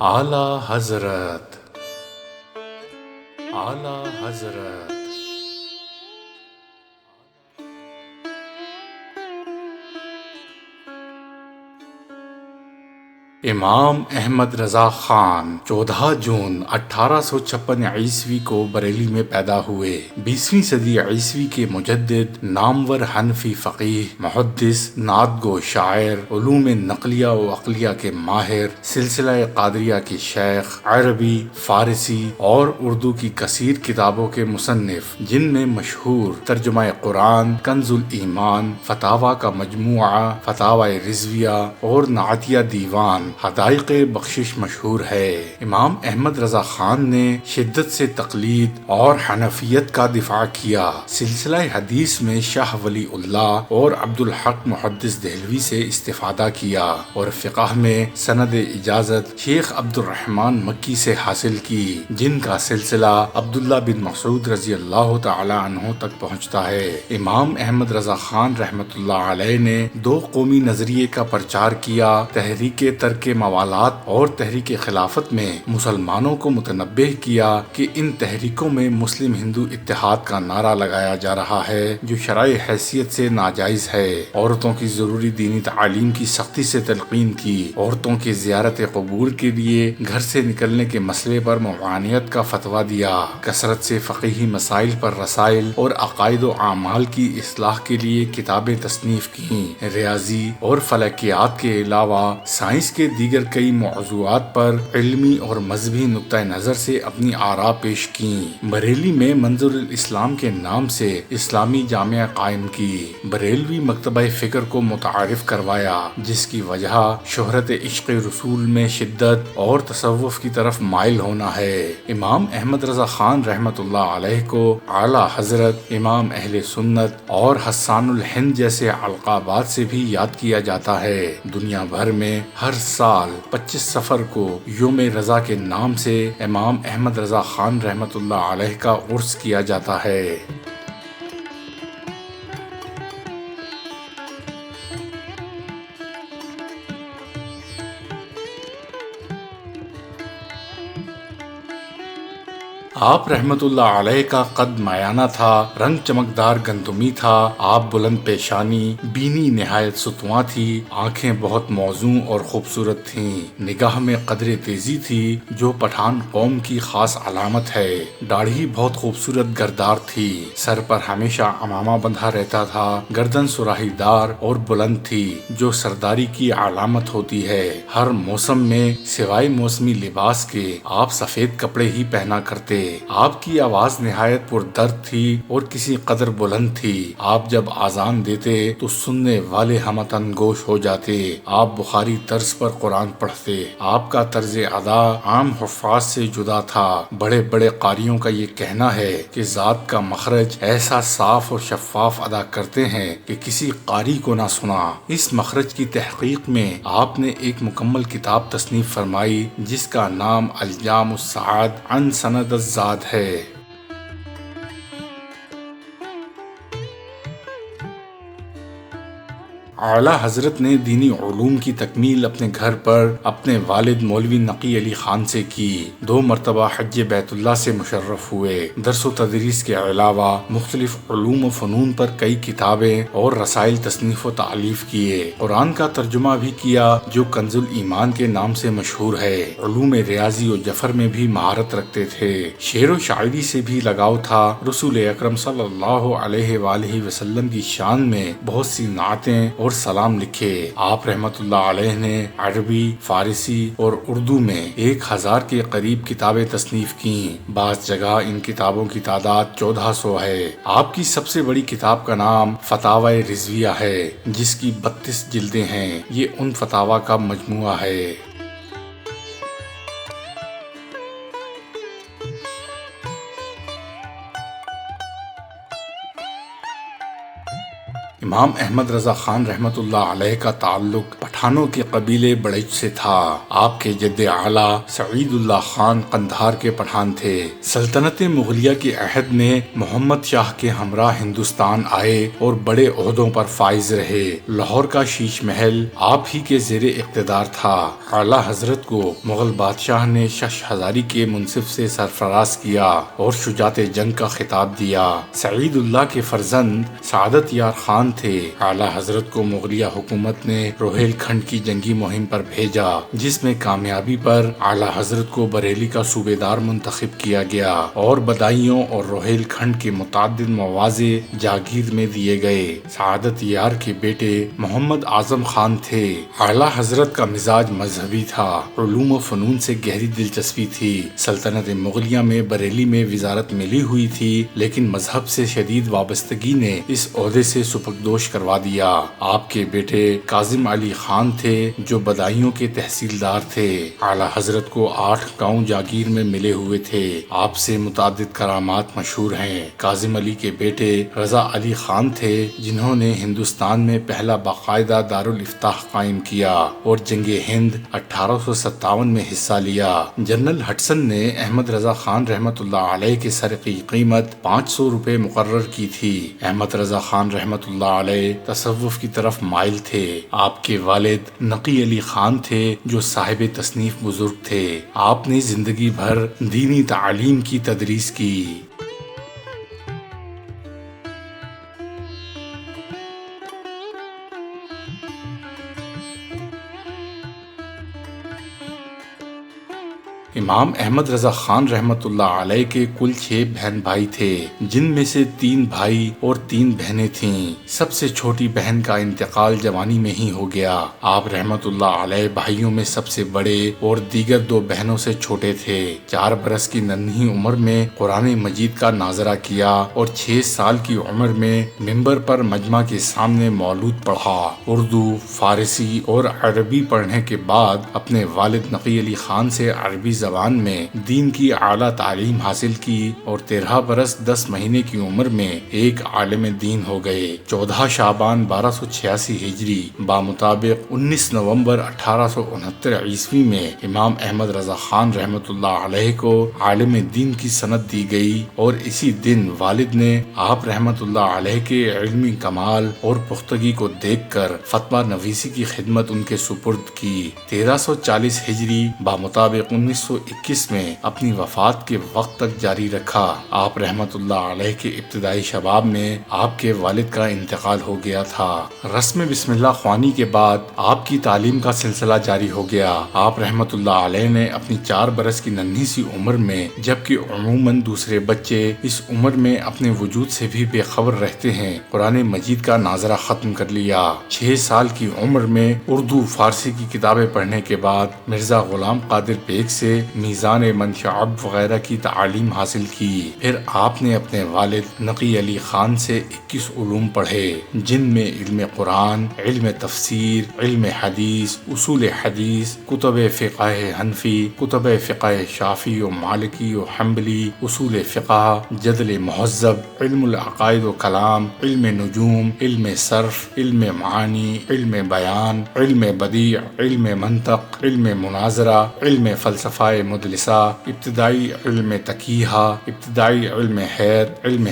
اعلی حضرت، اعلی حضرت۔ امام احمد رضا خان 14 جون 1856 عیسوی کو بریلی میں پیدا ہوئے۔ 20ویں صدی عیسوی کے مجدد، نامور حنفی فقیہ، محدث، نعت گو شاعر، علوم نقلیہ و عقلیہ کے ماہر، سلسلہ قادریہ کے شیخ، عربی، فارسی اور اردو کی کثیر کتابوں کے مصنف، جن میں مشہور ترجمہ قرآن، کنز الایمان، فتاوی کا مجموعہ، فتاوی رضویہ اور نعتیہ دیوان حدائق بخشش مشہور ہے۔ امام احمد رضا خان نے شدت سے تقلید اور حنفیت کا دفاع کیا۔ سلسلہ حدیث میں شاہ ولی اللہ اور عبدالحق محدث دہلوی سے استفادہ کیا اور فقہ میں سند اجازت شیخ عبد الرحمن مکی سے حاصل کی، جن کا سلسلہ عبداللہ بن مسعود رضی اللہ تعالی عنہ تک پہنچتا ہے۔ امام احمد رضا خان رحمۃ اللہ علیہ نے دو قومی نظریے کا پرچار کیا، تحریک ترک موالات اور تحریک خلافت میں مسلمانوں کو متنبہ کیا کہ ان تحریکوں میں مسلم ہندو اتحاد کا نعرہ لگایا جا رہا ہے، جو شرعی حیثیت سے ناجائز ہے۔ عورتوں کی ضروری دینی تعلیم کی سختی سے تلقین کی، عورتوں کی زیارت قبور کے لیے گھر سے نکلنے کے مسئلے پر ممانعت کا فتویٰ دیا، کثرت سے فقہی مسائل پر رسائل اور عقائد و اعمال کی اصلاح کے لیے کتابیں تصنیف کیں، ریاضی اور فلکیات کے علاوہ سائنس کے دیگر کئی موضوعات پر علمی اور مذہبی نقطہ نظر سے اپنی آراء پیش کیں۔ بریلی میں منظر الاسلام کے نام سے اسلامی جامعہ قائم کی، بریلوی مکتبہ فکر کو متعارف کروایا، جس کی وجہ شہرت عشق رسول میں شدت اور تصوف کی طرف مائل ہونا ہے۔ امام احمد رضا خان رحمۃ اللہ علیہ کو اعلی حضرت، امام اہل سنت اور حسان الہند جیسے القابات سے بھی یاد کیا جاتا ہے۔ دنیا بھر میں ہر سال 25 صفر کو یوم رضا کے نام سے امام احمد رضا خان رحمۃ اللہ علیہ کا عرس کیا جاتا ہے۔ آپ رحمت اللہ علیہ کا قد مایانہ تھا، رنگ چمکدار گندمی تھا، آپ بلند پیشانی، بینی نہایت ستواں تھی، آنکھیں بہت موزوں اور خوبصورت تھیں، نگاہ میں قدر تیزی تھی جو پٹھان قوم کی خاص علامت ہے، داڑھی بہت خوبصورت گردار تھی، سر پر ہمیشہ عمامہ بندھا رہتا تھا، گردن سراہی دار اور بلند تھی جو سرداری کی علامت ہوتی ہے، ہر موسم میں سوائے موسمی لباس کے آپ سفید کپڑے ہی پہنا کرتے، آپ کی آواز نہایت پردرد تھی اور کسی قدر بلند تھی، آپ جب اذان دیتے تو سننے والے ہمتن گوش ہو جاتے، آپ بخاری طرز پر قرآن پڑھتے، آپ کا طرز ادا عام حفاظ سے جدا تھا، بڑے بڑے قاریوں کا یہ کہنا ہے کہ ذات کا مخرج ایسا صاف اور شفاف ادا کرتے ہیں کہ کسی قاری کو نہ سنا۔ اس مخرج کی تحقیق میں آپ نے ایک مکمل کتاب تصنیف فرمائی جس کا نام الجام السعاد عن سند الزاد ہے۔ اعلیٰ حضرت نے دینی علوم کی تکمیل اپنے گھر پر اپنے والد مولوی نقی علی خان سے کی، 2 مرتبہ حج بیت اللہ سے مشرف ہوئے، درس و تدریس کے علاوہ مختلف علوم و فنون پر کئی کتابیں اور رسائل تصنیف و تالیف کیے، قرآن کا ترجمہ بھی کیا جو کنز الایمان کے نام سے مشہور ہے، علوم ریاضی و جفر میں بھی مہارت رکھتے تھے، شعر و شاعری سے بھی لگاؤ تھا، رسول اکرم صلی اللہ علیہ وآلہ وسلم کی شان میں بہت سی نعتیں اور سلام لکھے، آپ رحمت اللہ علیہ نے عربی، فارسی اور اردو میں 1000 کے قریب کتابیں تصنیف کیں، بعض جگہ ان کتابوں کی تعداد 1400 ہے، آپ کی سب سے بڑی کتاب کا نام فتاوی رضویہ ہے، جس کی 32 جلدیں ہیں، یہ ان فتاوی کا مجموعہ ہے۔ امام احمد رضا خان رحمت اللہ علیہ کا تعلق پٹھانوں کے قبیلے بڑیچ سے تھا۔ آپ کے جد اعلیٰ سعید اللہ خان قندھار کے پٹھان تھے۔ سلطنت مغلیہ کے عہد میں محمد شاہ کے ہمراہ ہندوستان آئے اور بڑے عہدوں پر فائز رہے۔ لاہور کا شیش محل آپ ہی کے زیر اقتدار تھا۔ اعلیٰ حضرت کو مغل بادشاہ نے شش ہزاری کے منصب سے سرفراز کیا اور شجاعت جنگ کا خطاب دیا۔ سعید اللہ کے فرزند سعادت یار خان تھے۔ اعلیٰ حضرت کو مغلیہ حکومت نے روہیل کھنڈ کی جنگی مہم پر بھیجا، جس میں کامیابی پر اعلیٰ حضرت کو بریلی کا صوبیدار منتخب کیا گیا اور بدایوں اور روہیل کھنڈ کے متعدد مواضع جاگیر میں دیے گئے۔ سعادت یار کے بیٹے محمد اعظم خان تھے۔ اعلیٰ حضرت کا مزاج مذہبی تھا۔ علوم و فنون سے گہری دلچسپی تھی۔ سلطنت مغلیہ میں بریلی میں وزارت ملی ہوئی تھی، لیکن مذہب سے شدید وابستگی نے اس عہدے سے سبکدوش کروا دیا۔ آپ کے بیٹے کاظم علی خان تھے جو بدایوں کے تحصیلدار تھے۔ اعلیٰ حضرت کو 8 گاؤں جاگیر میں ملے ہوئے تھے۔ آپ سے متعدد کرامات مشہور ہیں۔ کاظم علی کے بیٹے رضا علی خان تھے جنہوں نے ہندوستان میں پہلا باقاعدہ دارالافتاح قائم کیا اور جنگ ہند 1857 میں حصہ لیا۔ جنرل ہڈسن نے احمد رضا خان رحمت اللہ علیہ کے سر کی قیمت 500 روپے مقرر کی تھی۔ احمد رضا خان رحمت اللہ علیہ تصوف کی طرف مائل تھے۔ آپ کے والد نقی علی خان تھے جو صاحب تصنیف بزرگ تھے۔ آپ نے زندگی بھر دینی تعلیم کی تدریس کی۔ امام احمد رضا خان رحمت اللہ علیہ کے کل 6 بہن بھائی تھے، جن میں سے 3 بھائی اور 3 بہنیں تھیں۔ سب سے چھوٹی بہن کا انتقال جوانی میں ہی ہو گیا۔ آپ رحمت اللہ علیہ بھائیوں میں سب سے بڑے اور دیگر 2 بہنوں سے چھوٹے تھے۔ 4 برس کی ننھی عمر میں قرآن مجید کا ناظرہ کیا اور 6 سال کی عمر میں منبر پر مجمع کے سامنے مولود پڑھا۔ اردو، فارسی اور عربی پڑھنے کے بعد اپنے والد نقی علی خان سے عربی زبان میں دین کی اعلیٰ تعلیم حاصل کی اور 13 برس 10 مہینے کی عمر میں ایک عالم دین ہو گئے۔ 14 شعبان 1286 ہجری بامطابق 19 نومبر 1869 عیسوی میں امام احمد رضا خان رحمت اللہ علیہ کو عالم دین کی سند دی گئی اور اسی دن والد نے آپ رحمت اللہ علیہ کے علمی کمال اور پختگی کو دیکھ کر فتویٰ نویسی کی خدمت ان کے سپرد کی۔ 1340 ہجری بامطابق 1921 میں اپنی وفات کے وقت تک جاری رکھا۔ آپ رحمت اللہ علیہ کے ابتدائی شباب میں آپ کے والد کا انتقال ہو گیا تھا۔ رسم بسم اللہ خوانی کے بعد آپ کی تعلیم کا سلسلہ جاری ہو گیا۔ آپ رحمت اللہ علیہ نے اپنی 4 برس کی ننھی سی عمر میں، جبکہ عموماً دوسرے بچے اس عمر میں اپنے وجود سے بھی بے خبر رہتے ہیں، قرآن مجید کا ناظرہ ختم کر لیا۔ 6 سال کی عمر میں اردو فارسی کی کتابیں پڑھنے کے بعد مرزا غلام قادر بیگ سے میزان منشعب وغیرہ کی تعلیم حاصل کی۔ پھر آپ نے اپنے والد نقی علی خان سے 21 علوم پڑھے، جن میں علم قرآن، علم تفسیر، علم حدیث، اصول حدیث، کتب فقہ حنفی، کتب فقہ شافعی و مالکی و حنبلی، اصول فقہ، جدل مہذب، علم العقائد و کلام، علم نجوم، علم صرف، علم معانی، علم بیان، علم بدیع، علم منطق، علم مناظرہ، علم فلسفہ مدلسہ، ابتدائی علم تقیہ، ابتدائی علم حید، علم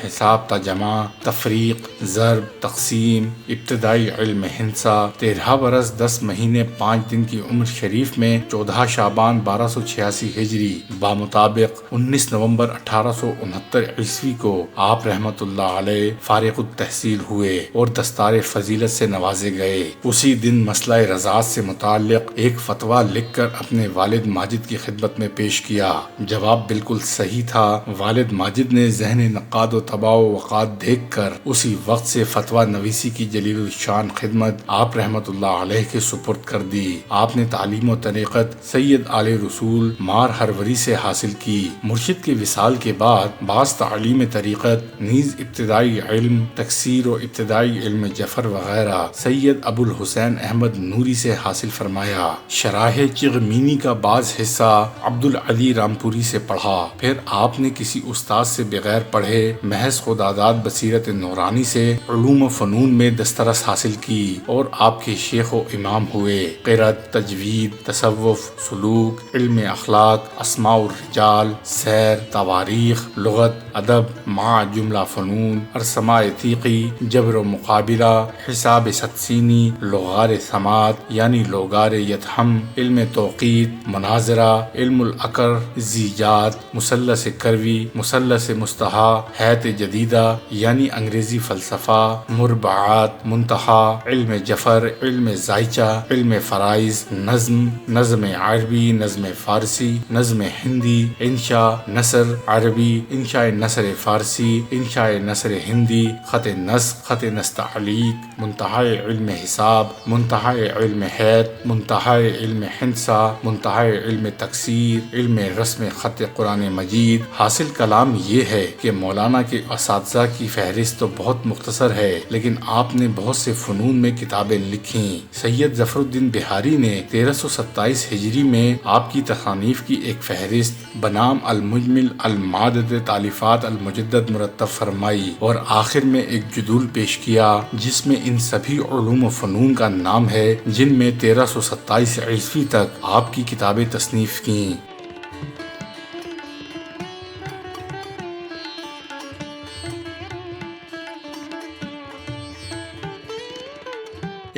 حساب تجمع، تفریق، ضرب، تقسیم، ابتدائی علم ہندسہ۔ 13 برس 10 مہینے 5 دن کی عمر شریف میں 14 شعبان 1286 ہجری بامطابق 19 نومبر 1869 عیسوی کو آپ رحمت اللہ علیہ فارغ التحصیل ہوئے اور دستار فضیلت سے نوازے گئے۔ اسی دن مسئلہ رضاعت سے متعلق ایک فتویٰ لکھ کر اپنے والد ماجد کی خدمت میں پیش کیا۔ جواب بالکل صحیح تھا۔ والد ماجد نے ذہن نقاد و طباع و وقات دیکھ کر اسی وقت سے فتویٰ نویسی کی جلیل الشان خدمت آپ رحمت اللہ علیہ کے سپرد کر دی۔ آپ نے تعلیم و طریقت سید آل رسول مار ہروری سے حاصل کی۔ مرشد کے وصال کے بعد بعض تعلیم طریقت نیز ابتدائی علم تکسیر و ابتدائی علم جفر وغیرہ سید ابو الحسین احمد نوری سے حاصل فرمایا۔ شرائح چغمینی کا بعض حصہ عبدالعلی رامپوری سے پڑھا، پھر آپ نے کسی استاد سے بغیر پڑھے محض خداداد بصیرت نورانی سے علوم و فنون میں دسترس حاصل کی اور آپ کے شیخ و امام ہوئے۔ قرأت، تجوید، تصوف، سلوک، علم اخلاق، اسماء الرجال، سیر، تواریخ، لغت، ادب مع جملہ فنون، ارسماء تیقی، جبر و مقابلہ، حساب ستسینی، لغار ثمات یعنی لوگار یتہم، علم توقیت، مناظرہ، علم العقر، زیجات، مثلث کروی، مثلث مستحا، حیات جدیدہ یعنی انگریزی فلسفہ، مربعات، منتہا، علم جفر، علم زائچہ، علم فرائض، نظم، نظم عربی، نظم فارسی، نظم ہندی، انشاء، نثر عربی، انشاء نثر فارسی، انشاء نثر ہندی، خط نسخ، خط نستعلیق، منتہی علم حساب، منتہی علم حیت، منتہی علم ہندسہ، منتہی علم تکسیر، علم رسم خط قرآن مجید۔ حاصل کلام یہ ہے کہ مولانا کے اساتذہ کی فہرست تو بہت مختصر ہے، لیکن آپ نے بہت سے فنون میں کتابیں لکھیں۔ سید ظفر الدین بہاری نے 1327 ہجری میں آپ کی تصانیف کی ایک فہرست بنام المجمل المعدد تالیفات المجدد مرتب فرمائی اور آخر میں ایک جدول پیش کیا جس میں ان سبھی علوم و فنون کا نام ہے جن میں 1327 عیسوی تک آپ کی کتابیں تصنیف کیں۔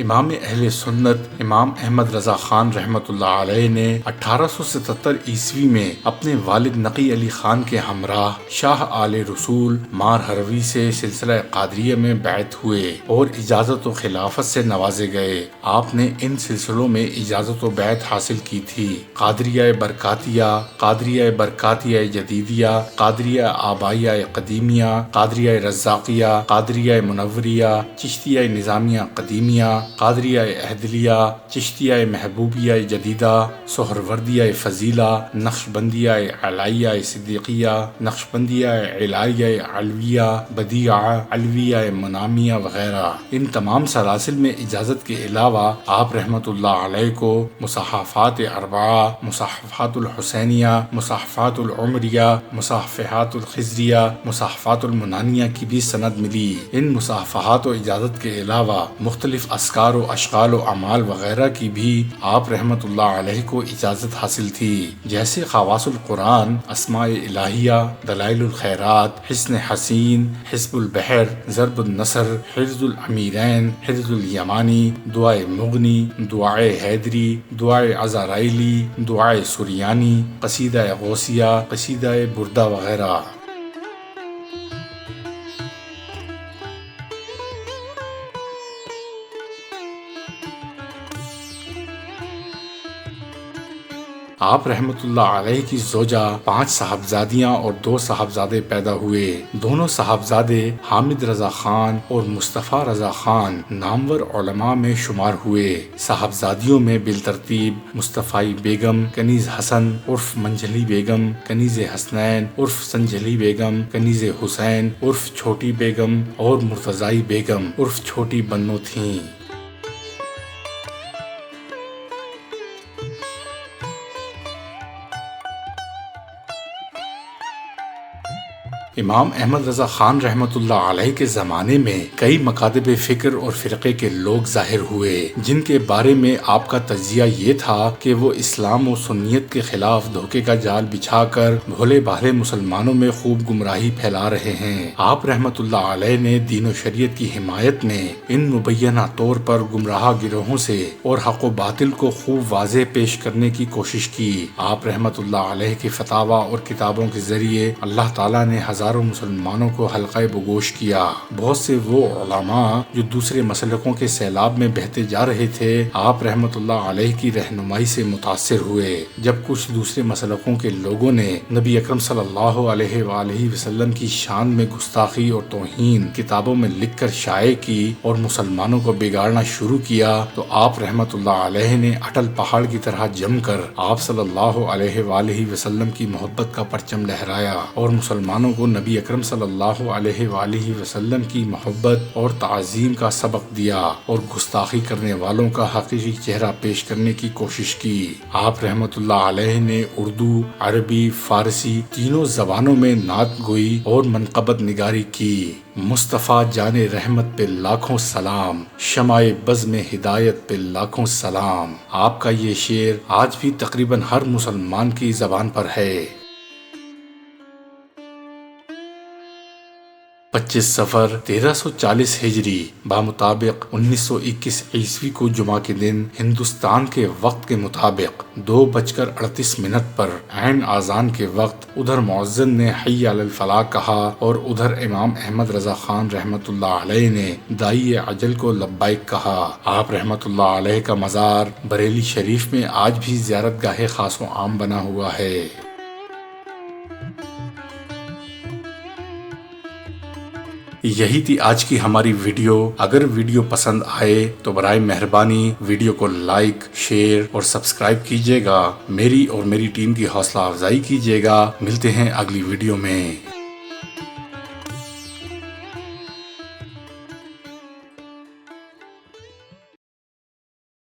امام اہل سنت امام احمد رضا خان رحمۃ اللہ علیہ نے 1877 عیسوی میں اپنے والد نقی علی خان کے ہمراہ شاہ آل رسول مار ہروی سے سلسلہ قادریہ میں بیعت ہوئے اور اجازت و خلافت سے نوازے گئے۔ آپ نے ان سلسلوں میں اجازت و بیعت حاصل کی تھی: قادریہ برکاتیہ، قادریہ برکاتیہ جدیدیہ، قادریہ آبائیہ قدیمیہ، قادریہ رزاقیہ، قادریہ منوریہ، چشتیہ نظامیہ قدیمیہ، قادریہ عہدلیہ، چشتیہ محبوبیہ جدیدہ، سہروردیہ فضیلہ، نقشبندیہ علائیہ صدیقیہ، نقشبندیہ علائیہ علویہ، بدیعہ علویہ منامیہ وغیرہ۔ ان تمام سلاسل میں اجازت کے علاوہ آپ رحمۃ اللہ علیہ کو مصحفات اربعہ، مصحفات الحسینیہ، مصحفات العمریہ، مصحفات الخضریہ، مصحفات المنانیہ کی بھی سند ملی۔ ان مصحفات و اجازت کے علاوہ مختلف اسکار و اشغال و اعمال وغیرہ کی بھی آپ رحمۃ اللہ علیہ کو اجازت حاصل تھی، جیسے خواص القرآن، اسماء الہیہ، دلائل الخیرات، حصن حسین، حزب البحر، ضرب النصر، حرز الامیرین، حرز الیمانی، دعائے مغنی، دعائے حیدری، دعائے عزرائیلی، دعائے سریانی، قصیدہ غوثیہ، قصیدہ بردہ وغیرہ۔ آپ رحمت اللہ علیہ کی زوجہ 5 صاحبزادیاں اور 2 صاحبزادے پیدا ہوئے۔ دونوں صاحبزادے حامد رضا خان اور مصطفیٰ رضا خان نامور علماء میں شمار ہوئے۔ صاحبزادیوں میں بالترتیب مصطفی بیگم، کنیز حسن عرف منجلی بیگم، کنیز حسنین عرف سنجلی بیگم، کنیز حسین عرف چھوٹی بیگم اور مرتضائی بیگم عرف چھوٹی بنو تھیں۔ امام احمد رضا خان رحمۃ اللہ علیہ کے زمانے میں کئی مکاتب فکر اور فرقے کے لوگ ظاہر ہوئے جن کے بارے میں آپ کا تجزیہ یہ تھا کہ وہ اسلام و سنیت کے خلاف دھوکے کا جال بچھا کر بھولے بھالے مسلمانوں میں خوب گمراہی پھیلا رہے ہیں۔ آپ رحمۃ اللہ علیہ نے دین و شریعت کی حمایت میں ان مبینہ طور پر گمراہ گروہوں سے اور حق و باطل کو خوب واضح پیش کرنے کی کوشش کی۔ آپ رحمۃ اللہ علیہ کے فتاوی اور کتابوں کے ذریعے اللہ تعالیٰ نے ہزاروں مسلمانوں کو حلقہ بگوش کیا۔ بہت سے وہ علماء جو دوسرے مسلکوں کے سیلاب میں بہتے جا رہے تھے آپ رحمت اللہ علیہ کی رہنمائی سے متاثر ہوئے۔ جب کچھ دوسرے مسلکوں کے لوگوں نے نبی اکرم صلی اللہ علیہ وآلہ وسلم کی شان میں گستاخی اور توہین کتابوں میں لکھ کر شائع کی اور مسلمانوں کو بگاڑنا شروع کیا تو آپ رحمت اللہ علیہ نے اٹل پہاڑ کی طرح جم کر آپ صلی اللہ علیہ وآلہ وسلم کی محبت کا پرچم لہرایا اور مسلمانوں کو نبی اکرم صلی اللہ علیہ وآلہ وسلم کی محبت اور تعظیم کا سبق دیا اور گستاخی کرنے والوں کا حقیقی چہرہ پیش کرنے کی کوشش کی۔ آپ رحمت اللہ علیہ نے اردو، عربی، فارسی تینوں زبانوں میں نعت گوئی اور منقبت نگاری کی۔ مصطفیٰ جان رحمت پہ لاکھوں سلام، شمع بزم ہدایت پہ لاکھوں سلام۔ آپ کا یہ شعر آج بھی تقریباً ہر مسلمان کی زبان پر ہے۔ 25 صفر 1340 ہجری بمطابق 1921 عیسوی کو جمعہ کے دن ہندوستان کے وقت کے مطابق 2:38 پر عین اذان کے وقت ادھر مؤذن نے حی علی الفلاح کہا اور ادھر امام احمد رضا خان رحمت اللہ علیہ نے داعی اجل کو لبیک کہا۔ آپ رحمت اللہ علیہ کا مزار بریلی شریف میں آج بھی زیارت گاہ خاص و عام بنا ہوا ہے۔ یہی تھی آج کی ہماری ویڈیو۔ اگر ویڈیو پسند آئے تو برائے مہربانی ویڈیو کو لائک، شیئر اور سبسکرائب کیجیے گا۔ میری اور میری ٹیم کی حوصلہ افزائی کیجیے گا۔ ملتے ہیں اگلی ویڈیو میں۔